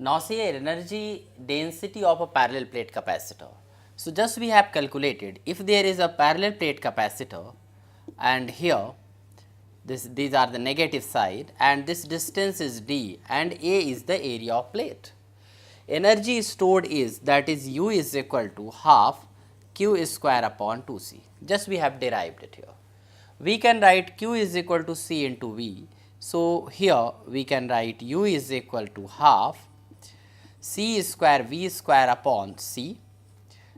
Now see energy density of a parallel plate capacitor. So just we have calculated, if there is a parallel plate capacitor and here these are the negative side and this distance is d and A is the area of plate. Energy stored is, that is U is equal to half Q square upon 2C. Just we have derived it here. We can write Q is equal to C into V. So here we can write U is equal to half C square V square upon C.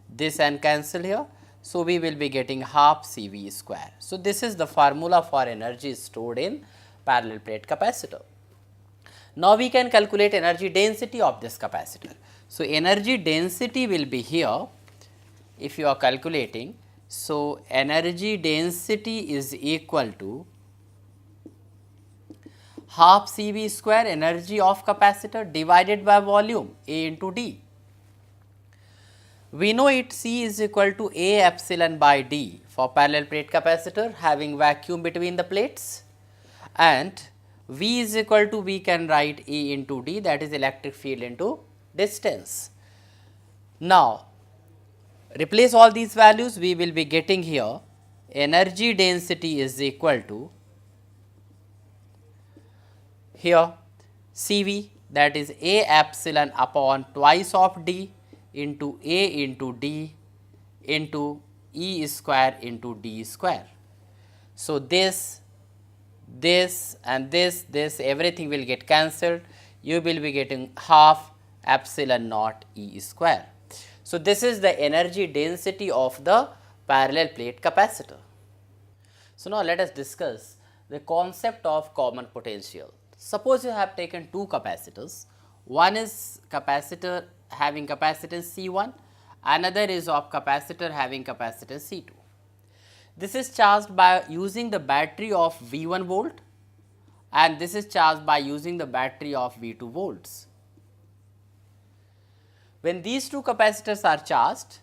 This and cancel here. So we will be getting half CV square. So this is the formula for energy stored in parallel plate capacitor. Now we can calculate energy density of this capacitor. So energy density will be here, if you are calculating. So energy density is equal to half CV square energy of capacitor divided by volume A into D. We know it C is equal to A epsilon by D for parallel plate capacitor having vacuum between the plates, and V is equal to, we can write E into D, that is electric field into distance. Now replace all these values, we will be getting here energy density is equal to here CV, that is A epsilon upon twice of D into A into D into E square into D square. So this and this everything will get cancelled, you will be getting half epsilon naught E square. So this is the energy density of the parallel plate capacitor. So now let us discuss the concept of common potential. Suppose you have taken two capacitors, one is capacitor having capacitance C1, another is of capacitor having capacitance C2. This is charged by using the battery of V1 volt and this is charged by using the battery of V2 volts. When these two capacitors are charged,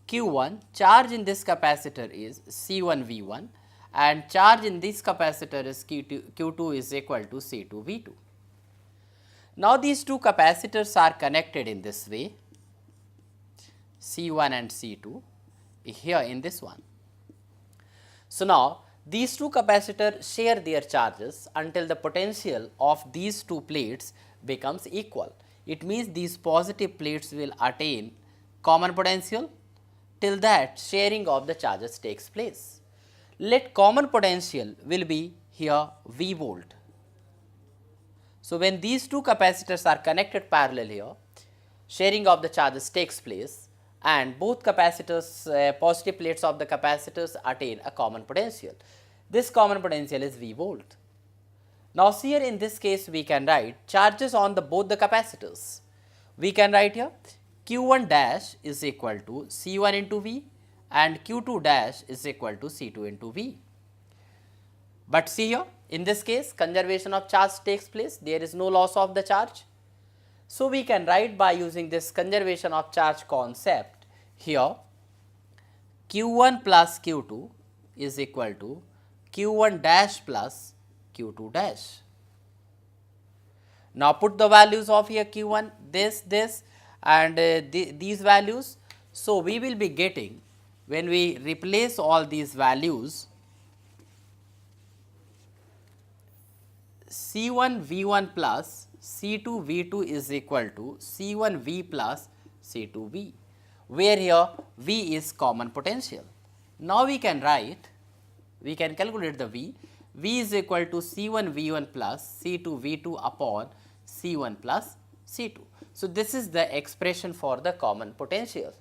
Q1 charge in this capacitor is C1 V1 and charge in this capacitor is Q2 is equal to C2 V2. Now these two capacitors are connected in this way, C1 and C2 here in this one. So now these two capacitors share their charges until the potential of these two plates becomes equal. It means these positive plates will attain common potential, till that sharing of the charges takes place. Let common potential will be here V volt. So when these two capacitors are connected parallel here, sharing of the charges takes place and both capacitors, positive plates of the capacitors attain a common potential. This common potential is V volt. Now see here in this case we can write charges on the both the capacitors. We can write here Q1 dash is equal to C1 into V and Q2 dash is equal to C2 into V. But see here in this case conservation of charge takes place, there is no loss of the charge. So we can write by using this conservation of charge concept here Q1 plus Q2 is equal to Q1 dash plus Q2 dash. Now put the values of here Q1 this and these values. So we will be getting, when we replace all these values, C1 V1 plus C2 V2 is equal to C1 V plus C2 V, where here V is common potential. Now we can write, we can calculate the V. V is equal to C1 V1 plus C2 V2 upon C1 plus C2. So this is the expression for the common potential.